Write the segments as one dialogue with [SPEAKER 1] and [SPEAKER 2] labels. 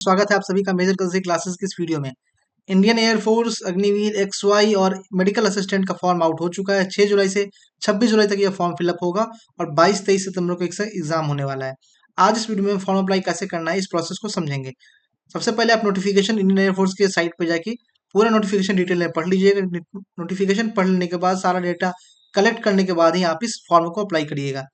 [SPEAKER 1] स्वागत है आप सभी का मेजर कर्सी क्लासेस की इस वीडियो में। इंडियन एयरफोर्स अग्निवीर XY और मेडिकल असिस्टेंट का फॉर्म आउट हो चुका है। 6 जुलाई से 26 जुलाई तक यह फॉर्म फिलअप होगा और 22-23 सितंबर को इसका एग्जाम होने वाला है। आज इस वीडियो में फॉर्म अप्लाई कैसे करना है इस प्रोसेस को समझेंगे। सबसे पहले आप नोटिफिकेशन इंडियन एयरफोर्स के साइट पर जाके पूरा नोटिफिकेशन डिटेल में पढ़ लीजिएगा। नोटिफिकेशन पढ़ लेने के बाद सारा डेटा कलेक्ट करने के बाद ही आप इस फॉर्म को अप्लाई करिएगा।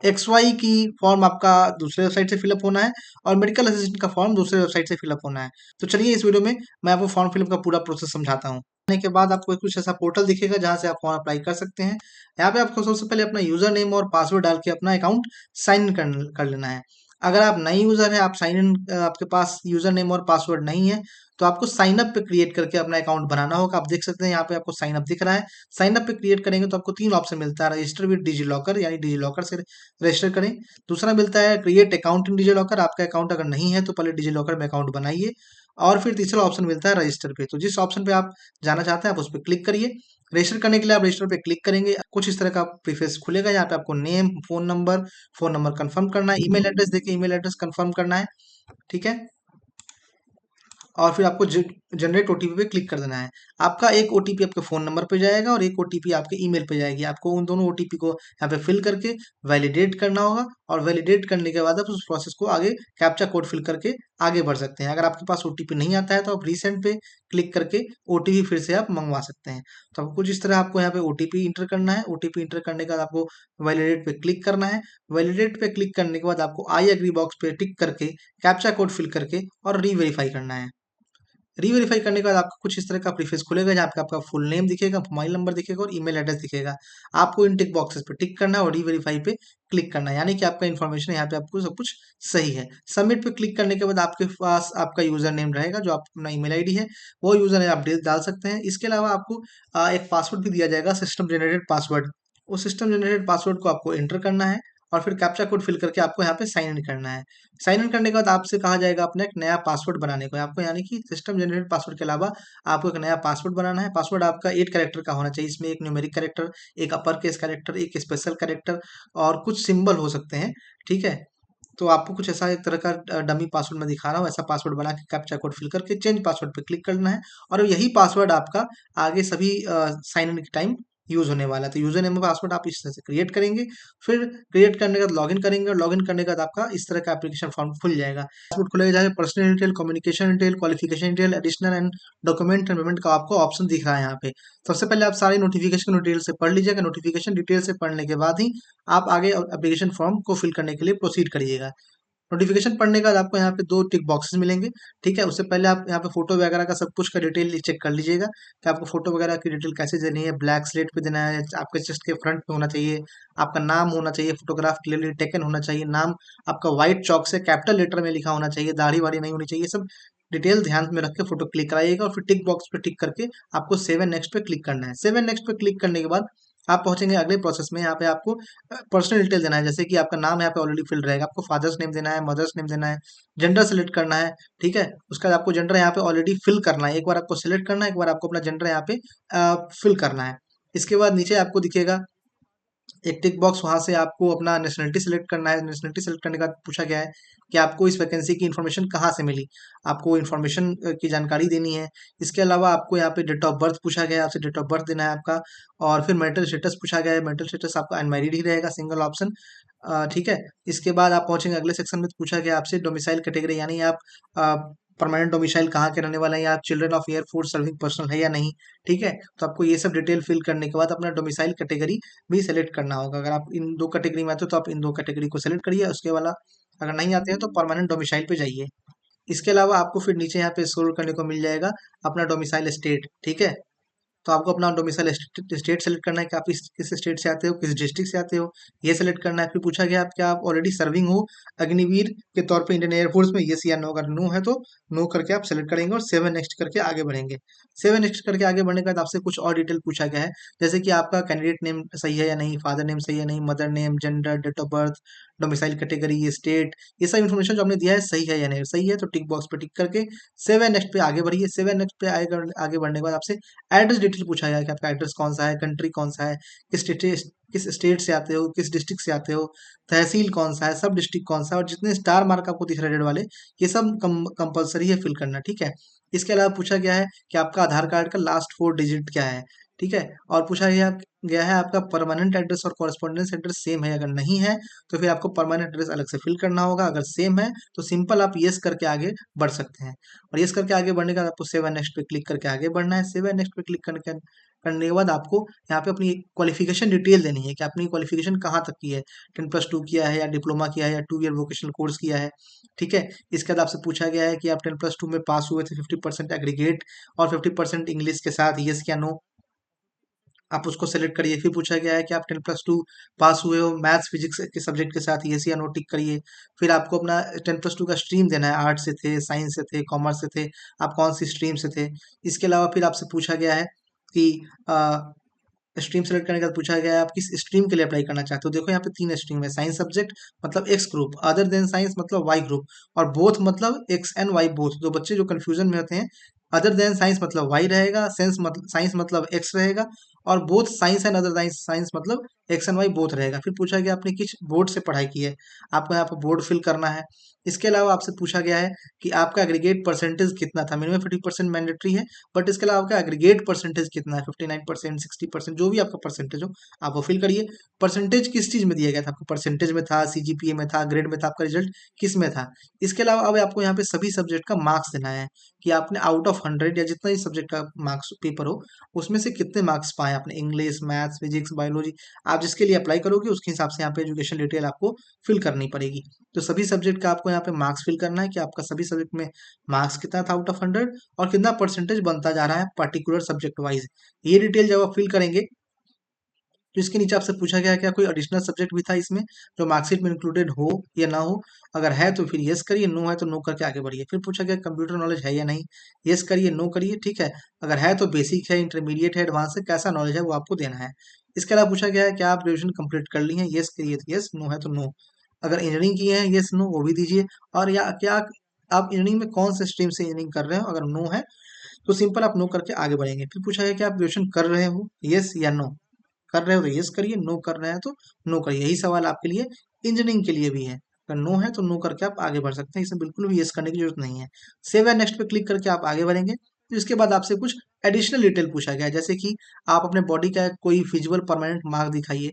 [SPEAKER 1] XY की फॉर्म आपका दूसरे वेबसाइट से फिलअप होना है और मेडिकल असिस्टेंट का फॉर्म दूसरे वेबसाइट से फिलअप होना है। तो चलिए इस वीडियो में मैं आपको फॉर्म फिलअप का पूरा प्रोसेस समझाता हूँ। करने के बाद आपको कुछ ऐसा पोर्टल दिखेगा जहाँ से आप फॉर्म अप्लाई कर सकते हैं। यहाँ पे आपको सबसे पहले अपना यूजर नेम और पासवर्ड डाल के अपना अकाउंट साइन इन कर लेना है। अगर आप नए यूजर हैं, आप साइन इन आपके पास यूजर नेम और पासवर्ड नहीं है, तो आपको साइन अप पे क्रिएट करके अपना अकाउंट बनाना होगा। आप देख सकते हैं यहाँ पे आपको साइन अप दिख रहा है। साइन अप पे क्रिएट करेंगे तो आपको 3 ऑप्शन मिलता है। रजिस्टर विद डिजी लॉकर, यानी डिजी लॉकर से रजिस्टर करें। दूसरा मिलता है create account in DigiLocker. आपका अकाउंट अगर नहीं है तो पहले डिजी लॉकर में अकाउंट बनाइए। और फिर तीसरा ऑप्शन मिलता है रजिस्टर पे। तो जिस ऑप्शन पे आप जाना चाहते हैं आप उस पर क्लिक करिए। रजिस्टर करने के लिए आप रजिस्टर पे क्लिक करेंगे, कुछ इस तरह का प्रीफेस खुलेगा। यहाँ पे आपको नेम, फोन नंबर कंफर्म करना है, ईमेल एड्रेस देके ईमेल एड्रेस कंफर्म करना है। ठीक है, और फिर आपको जनरेट ओटीपी पे क्लिक कर देना है। आपका एक ओटीपी आपके फ़ोन नंबर पे जाएगा और एक ओटीपी आपके ईमेल पे जाएगी। आपको उन दोनों ओटीपी को यहाँ पे फिल करके वैलिडेट करना होगा और वैलिडेट करने के बाद आप उस प्रोसेस को आगे कैप्चा कोड फिल करके आगे बढ़ सकते हैं। अगर आपके पास ओटीपी नहीं आता है तो आप रीसेंट पे क्लिक करके ओटीपी फिर से आप मंगवा सकते हैं। तो आपको कुछ इस तरह आपको यहाँ पे ओटीपी इंटर करना है। ओटीपी इंटर करने के बाद आपको वैलिडेट पे क्लिक करना है। वैलिडेट पे क्लिक करने के बाद आपको आई एग्री बॉक्स पे टिक करके कैप्चा कोड फिल करके और रीवेरीफाई करना है। रीवेरीफाई करने के बाद आपको कुछ इस तरह का प्रीफेस खुलेगा जहाँ पे आपका फुल नेम दिखेगा, मोबाइल नंबर दिखेगा और ईमेल एड्रेस दिखेगा। आपको इन टिक बॉक्सेस पे टिक करना है और रीवेरीफाई पे क्लिक करना है, यानी कि आपका इन्फॉर्मेशन यहाँ पे आपको सब कुछ सही है। सबमिट पे क्लिक करने के बाद आपके पास आपका यूजर नेम रहेगा, जो आप अपना ईमेल आईडी है वो यूजर नेम आप डाल सकते हैं। इसके अलावा आपको एक पासवर्ड भी दिया जाएगा, सिस्टम जनरेटेड पासवर्ड। उस सिस्टम जनरेटेड पासवर्ड को आपको एंटर करना है और फिर कैप्चा कोड फिल करके आपको यहाँ पे साइन इन करना है। साइन इन करने के बाद आपसे कहा जाएगा अपना एक नया पासवर्ड बनाने को। आपको यानी कि सिस्टम जनरेटेड पासवर्ड के अलावा आपको एक नया पासवर्ड बनाना है। पासवर्ड आपका 8 कैरेक्टर का होना चाहिए। इसमें एक न्यूमेरिक कैरेक्टर, एक अपर केस कैरेक्टर, एक स्पेशल कैरेक्टर और कुछ सिंबल हो सकते हैं। ठीक है, तो आपको कुछ ऐसा एक तरह का डमी पासवर्ड मैं दिखा रहा हूँ, ऐसा पासवर्ड बना के कैप्चा कोड फिल करके चेंज पासवर्ड पे क्लिक करना है और यही पासवर्ड आपका आगे सभी साइन इन के टाइम यूज होने वाला है। तो यूजर नेम पासवर्ड आप इस तरह से क्रिएट करेंगे, फिर क्रिएट करने के बाद लॉगिन करेंगे और लॉगिन करने के बाद आपका इस तरह का एप्लीकेशन फॉर्म खुल जाएगा। पासवर्ड खुलेगा जहाँ personal detail, communication detail, qualification detail, additional and document and payment का आपको ऑप्शन दिख रहा है यहाँ पे। सबसे पहले आप सारी नोटिफिकेशन डिटेल से पढ़ लीजिएगा। नोटिफिकेशन डिटेल से पढ़ने के बाद ही आप आगे एप्लीकेशन फॉर्म को फिल करने के लिए प्रोसीड करिएगा। नोटिफिकेशन पढ़ने के बाद आपको यहाँ पे 2 टिक बॉक्सेस मिलेंगे। ठीक है, उससे पहले आप यहाँ पे फोटो वगैरह का सब कुछ का डिटेल चेक कर लीजिएगा कि आपको फोटो वगैरह की डिटेल कैसे देनी है। ब्लैक स्लेट पे देना है, आपके चेस्ट के फ्रंट पे होना चाहिए, आपका नाम होना चाहिए, फोटोग्राफ क्लियरली टेकन होना चाहिए, नाम आपका व्हाइट चौक से कैपिटल लेटर में लिखा होना चाहिए, दाढ़ी वाड़ी नहीं होनी चाहिए। सब डिटेल ध्यान में रख के फोटो क्लिक कराइएगा और फिर टिक बॉक्स पे टिक करके आपको सेव एंड नेक्स्ट पे क्लिक करना है। सेव एंड नेक्स्ट पे क्लिक करने के बाद आप पहुंचेंगे अगले प्रोसेस में। यहाँ पे आपको पर्सनल डिटेल देना है, जैसे कि आपका नाम यहाँ पे ऑलरेडी फिल रहेगा, आपको फादर्स नेम देना है, मदर्स नेम देना है, जेंडर सेलेक्ट करना है। ठीक है, उसका बाद आपको जेंडर यहाँ पे ऑलरेडी फिल करना है। एक बार आपको सिलेक्ट करना है, एक बार आपको अपना जेंडर यहाँ पे फिल करना है। इसके बाद नीचे आपको दिखेगा एक टिक बॉक्स, वहां से आपको अपना नेशनलिटी सेलेक्ट करना है। नेशनलिटी सेलेक्ट करने के बाद पूछा गया है कि आपको इस वैकेंसी की इन्फॉर्मेशन कहाँ से मिली, आपको इन्फॉर्मेशन की जानकारी देनी है। इसके अलावा आपको यहाँ पे डेट ऑफ बर्थ पूछा गया है, आपसे डेट ऑफ बर्थ देना है आपका। और फिर मेंटल स्टेटस पूछा गया है, मेंटल स्टेटस आपका अनमैरिड ही रहेगा, सिंगल ऑप्शन। ठीक है, इसके बाद आप पहुंचेंगे अगले सेक्शन में। तो पूछा गया आपसे डोमिसाइल कैटेगरी, यानी आप परमानेंट डोमिसाइल कहाँ के रहने वाले हैं, या आप children of air force serving personal है या नहीं। ठीक है, तो आपको ये सब डिटेल फिल करने के बाद अपना डोमिसाइल कैटेगरी भी सेलेक्ट करना होगा। अगर आप इन 2 कैटेगरी में आते हो तो आप इन 2 कैटेगरी को सेलेक्ट करिए। उसके वाला अगर नहीं आते हैं तो परमानेंट डोमिसाइल पे जाइए। इसके अलावा आपको फिर नीचे यहाँ पे स्क्रॉल करने को मिल जाएगा अपना डोमिसाइल स्टेट। ठीक है, तो आपको अपना डोमिसाइल स्टेट सेलेक्ट करना है कि आप किस स्टेट से आते हो, किस डिस्ट्रिक्ट से आते हो, ये सेलेक्ट करना है। फिर पूछा गया आप क्या आप ऑलरेडी सर्विंग हो अग्निवीर के तौर पे इंडियन एयरफोर्स में, यस या नो। अगर नो है तो नो करके आप सेलेक्ट करेंगे और सेवन नेक्स्ट करके आगे बढ़ेंगे। सेवन नेक्स्ट करके आगे बढ़ने के बाद आपसे कुछ और डिटेल पूछा गया है, जैसे कि आपका कैंडिडेट नेम सही है या नहीं, फादर नेम सही है नहीं, mother name, gender, date of birth, domicile category, ये स्टेट, ये सब इन्फॉर्मेशन जो हमने दिया है सही है या नहीं। सही है तो टिक बॉक्स पे टिक करके सेव एंड नेक्स्ट पे आगे बढ़िए। सेव एंड नेक्स्ट पे आगे बढ़ने के बाद आपसे एड्रेस डिटेल पूछा गया कि आपका एड्रेस कौन सा है, कंट्री कौन सा है, किस स्टेट से आते हो, किस डिस्ट्रिक्ट से आते हो, तहसील कौन सा है, सब डिस्ट्रिक्ट कौन सा है, और जितने स्टार मार्क आपको दिख रहे हैं रेड वाले, ये सब कंपलसरी है फिल करना, ठीक है। इसके अलावा पूछा गया है कि आपका आधार कार्ड का लास्ट 4 डिजिट क्या है, ठीक है। और पूछा गया है आपका परमानेंट एड्रेस और कॉरेस्पॉन्डेंस एड्रेस सेम है, अगर नहीं है तो फिर आपको परमानेंट एड्रेस अलग से फिल करना होगा, अगर सेम है तो सिंपल आप यस करके आगे बढ़ सकते हैं। और यस करके आगे बढ़ने के बाद आपको सेव एंड नेक्स्ट पे क्लिक करके आगे बढ़ना है। सेव एंड नेक्स्ट पे क्लिक करने के बाद आपको यहाँ पे अपनी क्वालिफिकेशन डिटेल देनी है कि आपने क्वालिफिकेशन कहाँ तक की है, 10+2 किया है या डिप्लोमा किया है या 2 ईयर वोकेशनल कोर्स किया है, ठीक है। इसके बाद आपसे पूछा गया है कि आप 10+2 में पास हुए थे 50% एग्रीगेट और 50% इंग्लिश के साथ, यस या नो, आप उसको सेलेक्ट करिए। फिर पूछा गया है कि आप 10+2 पास हुए हो मैथ्स फिजिक्स के सब्जेक्ट के साथ, यस या नो टिक करिए। फिर आपको अपना 10+2 का स्ट्रीम देना है, आर्ट से थे, साइंस से थे, कॉमर्स से थे, आप कौन सी स्ट्रीम से थे। इसके अलावा फिर आपसे पूछा गया है कि स्ट्रीम सेलेक्ट करने के बाद पूछा गया है आप किस स्ट्रीम के लिए अप्लाई करना चाहते हो। देखो यहाँ पे 3 स्ट्रीम है, साइंस सब्जेक्ट मतलब x group, other than science मतलब वाई ग्रुप, और बोथ मतलब एक्स एंड वाई बोथ। जो बच्चे जो कंफ्यूजन में होते हैं, अदर देन साइंस मतलब वाई रहेगा, साइंस मतलब एक्स रहेगा, और both science and other science मतलब एक्स एंड वाई बोथ रहेगा। फिर पूछा गया आपने किस बोर्ड से पढ़ाई की है, आपको यहाँ पर बोर्ड फिल करना है। इसके अलावा आपसे पूछा गया है कि आपका एग्रीगेट परसेंटेज कितना था, मिनिमम 50% मैंडेटरी है, बट इसके अलावा आपका एग्रीगेट परसेंटेज कितना है, 59%, 60%, जो भी आपका परसेंटेज हो आप वो फिल करिए। परसेंटेज किस चीज में दिया गया था आपको, परसेंटेज में था, सीजीपीए में था, ग्रेड में था, आपका रिजल्ट किस में था। इसके अलावा अब आपको यहाँ पे सभी सब्जेक्ट का मार्क्स देना है कि आपने आउट ऑफ 100 या जितना ही सब्जेक्ट का मार्क्स पेपर हो उसमें से कितने मार्क्स पाए आपने, इंग्लिश, मैथ्स, फिजिक्स, बायोलॉजी, आप जिसके लिए अप्लाई करोगे उसके हिसाब से यहाँ पे एजुकेशन डिटेल आपको फिल करनी पड़ेगी। तो सभी सब्जेक्ट का आपको यहाँ पे मार्क्स फिल करना है कि आपका सभी सब्जेक्ट में मार्क्स कितना था आउट ऑफ 100 और कितना परसेंटेज बनता जा रहा है पर्टिकुलर सब्जेक्ट वाइज। ये डिटेल जब आप फिल करेंगे तो इसके नीचे आपसे पूछा गया है क्या कोई एडिशनल सब्जेक्ट भी था इसमें जो मार्कशीट में इंक्लूडेड हो या ना हो। अगर है तो फिर यस करिए, नो है तो नो करके आगे बढ़िए। फिर पूछा गया कंप्यूटर नॉलेज है या नहीं, यस करिए, नो करिए, ठीक है। अगर है तो बेसिक है, इंटरमीडिएट है, एडवांस है, कैसा नॉलेज है वो आपको देना है। इसके अलावा पूछा गया है क्या आप ग्रेजुएशन कंप्लीट कर ली है, यस करिए तो यस, नो है तो नो। अगर इंजीनियरिंग की है, यस नो वो भी दीजिए। और या क्या आप इंजीनियरिंग में कौन से स्ट्रीम से इंजीनियरिंग कर रहे हो, अगर नो है तो सिंपल आप नो करके आगे बढ़ेंगे। फिर पूछा गया कि आप ग्रेजुएशन कर रहे हो, यस या नो। कर रहे हो तो यस करिए, नो कर रहे हैं तो नो करिए। यही सवाल आपके लिए इंजीनियरिंग के लिए भी है, अगर नो है तो नो करके आप आगे बढ़ सकते हैं, इसमें बिल्कुल भी यस करने की जरूरत नहीं है। सेव एंड नेक्स्ट पे क्लिक करके आप आगे बढ़ेंगे। तो इसके बाद आपसे कुछ एडिशनल डिटेल पूछा गया है, जैसे कि आप अपने बॉडी का कोई विजुअल परमानेंट मार्क दिखाइए,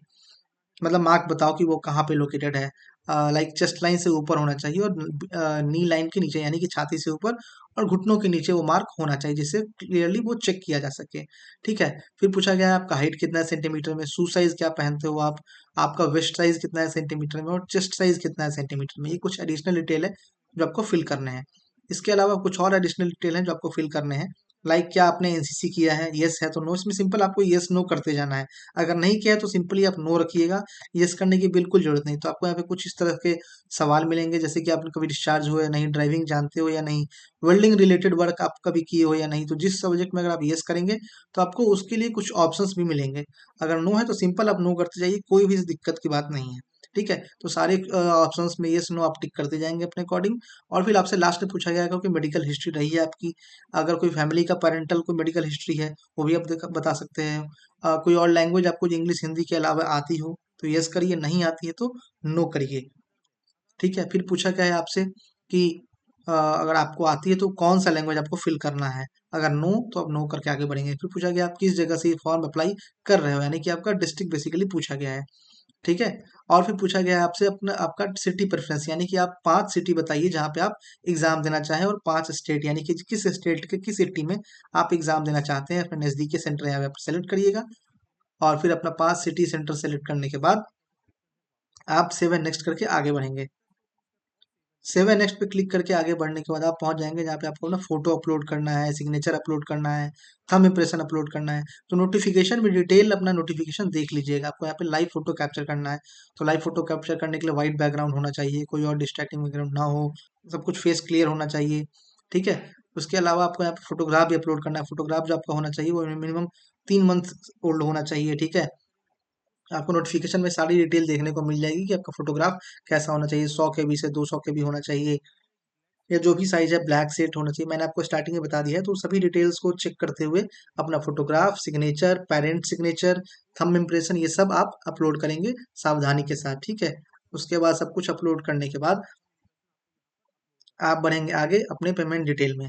[SPEAKER 1] मतलब मार्क बताओ कि वो कहाँ पे लोकेटेड है। लाइक चेस्ट लाइन से ऊपर होना चाहिए और नी लाइन के नीचे यानी कि छाती से ऊपर और घुटनों के नीचे वो मार्क होना चाहिए जिससे क्लियरली वो चेक किया जा सके, ठीक है। फिर पूछा गया है आपका हाइट कितना है सेंटीमीटर में, शू साइज क्या पहनते हो आप, आपका वेस्ट साइज कितना है सेंटीमीटर में और चेस्ट साइज कितना है सेंटीमीटर में। ये कुछ एडिशनल डिटेल है जो आपको फिल करने हैं। इसके अलावा कुछ और एडिशनल डिटेल हैं जो आपको फिल करने हैं, लाइक क्या आपने एनसीसी किया है, यस है तो नो। इसमें सिंपल आपको यस नो करते जाना है, अगर नहीं किया है तो सिंपली आप नो रखिएगा, यस करने की बिल्कुल जरूरत नहीं। तो आपको यहाँ पे कुछ इस तरह के सवाल मिलेंगे जैसे कि आपने कभी डिस्चार्ज हुआ या नहीं, ड्राइविंग जानते हो या नहीं, वेल्डिंग रिलेटेड वर्क आप कभी किए हो या नहीं। तो जिस सब्जेक्ट में अगर आप यस करेंगे तो आपको उसके लिए कुछ ऑप्शंस भी मिलेंगे, अगर नो है तो सिंपल आप नो करते जाइए, कोई भी दिक्कत की बात नहीं है, ठीक है। तो सारे ऑप्शंस में यस नो आप टिक करते जाएंगे अपने अकॉर्डिंग। और फिर आपसे लास्ट में पूछा गया कि मेडिकल हिस्ट्री रही है आपकी, अगर कोई फैमिली का पेरेंटल कोई मेडिकल हिस्ट्री है वो भी आप बता सकते हैं। कोई और लैंग्वेज आपको जो इंग्लिश हिंदी के अलावा आती हो तो यस करिए, नहीं आती है तो नो करिए, ठीक है। फिर पूछा गया है आपसे कि अगर आपको आती है तो कौन सा लैंग्वेज आपको फिल करना है, अगर नो तो आप नो करके आगे बढ़ेंगे। फिर पूछा गया आप किस जगह से ये फॉर्म अप्लाई कर रहे हो, यानी कि आपका डिस्ट्रिक्ट बेसिकली पूछा गया है, ठीक है। और फिर पूछा गया है आपसे अपना आपका सिटी प्रेफरेंस, यानी कि आप 5 सिटी बताइए जहाँ पे आप एग्जाम देना चाहें, और 5 स्टेट यानी कि किस स्टेट के किस सिटी में आप एग्जाम देना चाहते हैं, अपने नज़दीकी सेंटर यहाँ पे आप सेलेक्ट करिएगा। और फिर अपना 5 सिटी सेंटर सेलेक्ट करने के बाद आप सेव एंड नेक्स्ट करके आगे बढ़ेंगे। सेव एंड नेक्स्ट पे क्लिक करके आगे बढ़ने के बाद आप पहुंच जाएंगे जहाँ पे आपको ना फोटो अपलोड करना है, सिग्नेचर अपलोड करना है, थंब इम्प्रेशन अपलोड करना है। तो नोटिफिकेशन में डिटेल अपना नोटिफिकेशन देख लीजिएगा, आपको यहाँ पे लाइव फोटो कैप्चर करना है। तो लाइव फोटो कैप्चर करने के लिए व्हाइट बैकग्राउंड होना चाहिए, कोई और डिस्ट्रैक्टिंग बैकग्राउंड ना हो, सब कुछ फेस क्लियर होना चाहिए, ठीक है। उसके अलावा आपको यहाँ पे फोटोग्राफ भी अपलोड करना है, फोटोग्राफ जो आपका होना चाहिए वो मिनिमम 3 मंथ ओल्ड होना चाहिए, ठीक है। आपको नोटिफिकेशन में सारी डिटेल देखने को मिल जाएगी कि आपका फोटोग्राफ कैसा होना चाहिए, 100 KB से 200 KB होना चाहिए, या जो भी साइज है ब्लैक सेट होना चाहिए। मैंने आपको स्टार्टिंग में बता दिया है, तो सभी डिटेल्स को चेक करते हुए अपना photograph, signature, parent signature, thumb impression, ये सब आप अपलोड करेंगे सावधानी के साथ, ठीक है। उसके बाद सब कुछ अपलोड करने के बाद आप बढ़ेंगे आगे अपने पेमेंट डिटेल में।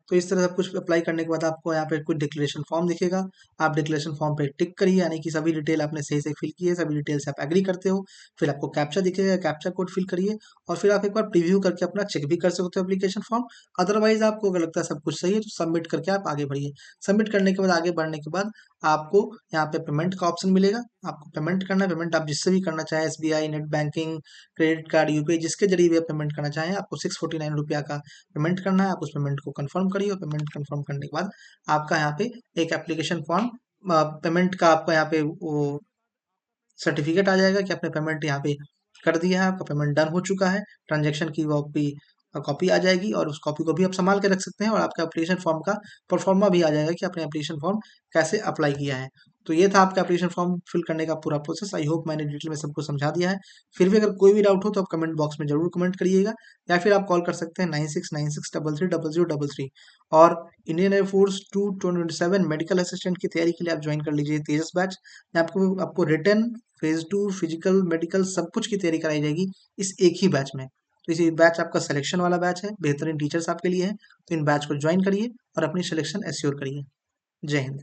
[SPEAKER 1] तो इस तरह सब कुछ अप्लाई करने के बाद आपको यहाँ पे कुछ डिक्लेरेशन फॉर्म दिखेगा। आप डिक्लेरेशन फॉर्म पे टिक करिए, यानी कि सभी डिटेल आपने सही से फिल की है, सभी डिटेल से आप एग्री करते हो। फिर आपको कैप्चा दिखेगा, कैप्चा कोड फिल करिए और फिर आप एक बार प्रीव्यू करके अपना चेक भी कर सकते हो एप्लीकेशन फॉर्म। अदरवाइज आपको अगर लगता है सब कुछ सही है तो सबमिट करके आप आगे बढ़िए। सबमिट करने के बाद आगे बढ़ने के बाद आपको यहाँ पे पेमेंट का ऑप्शन मिलेगा। आपको पेमेंट करना है, पेमेंट आप जिससे भी करना चाहें, SBI, net banking, credit card, UPI, जिसके जरिए भी आप पेमेंट करना चाहें, आपको 649 रुपया का पेमेंट करना है। आप उस पेमेंट को कंफर्म करिए और पेमेंट कंफर्म करने के बाद आपका यहाँ पे एक एप्लीकेशन फॉर्म पेमेंट का आपका यहाँ पे वो सर्टिफिकेट आ जाएगा कि आपने पेमेंट यहाँ पे कर दिया है, आपका पेमेंट डन हो चुका है। ट्रांजेक्शन की कॉपी कॉपी आ जाएगी और उस कॉपी को भी आप संभाल के रख सकते हैं और आपका एप्लीकेशन फॉर्म का परफॉर्मा भी आ जाएगा कि आपने एप्लीकेशन फॉर्म कैसे अप्लाई किया है। तो ये था आपका एप्लीकेशन फॉर्म फिल करने का पूरा प्रोसेस। आई होप मैंने डिटेल में सबको समझा दिया है। फिर भी अगर कोई भी डाउट हो तो आप कमेंट बॉक्स में जरूर कमेंट करिएगा, या फिर आप कॉल कर सकते हैं 9696333003। और इंडियन एयरफोर्स 227 मेडिकल असिस्टेंट की तैयारी के लिए आप ज्वाइन कर लीजिए तेजस बैच। आपको आपको रिटर्न, फेज 2, फिजिकल, मेडिकल सब कुछ की तैयारी कराई जाएगी इस एक ही बैच में। तो इसी बैच आपका सिलेक्शन वाला बैच है, बेहतरीन टीचर्स आपके लिए हैं। तो इन बैच को ज्वाइन करिए और अपनी सिलेक्शन एश्योर करिए। जय हिंद।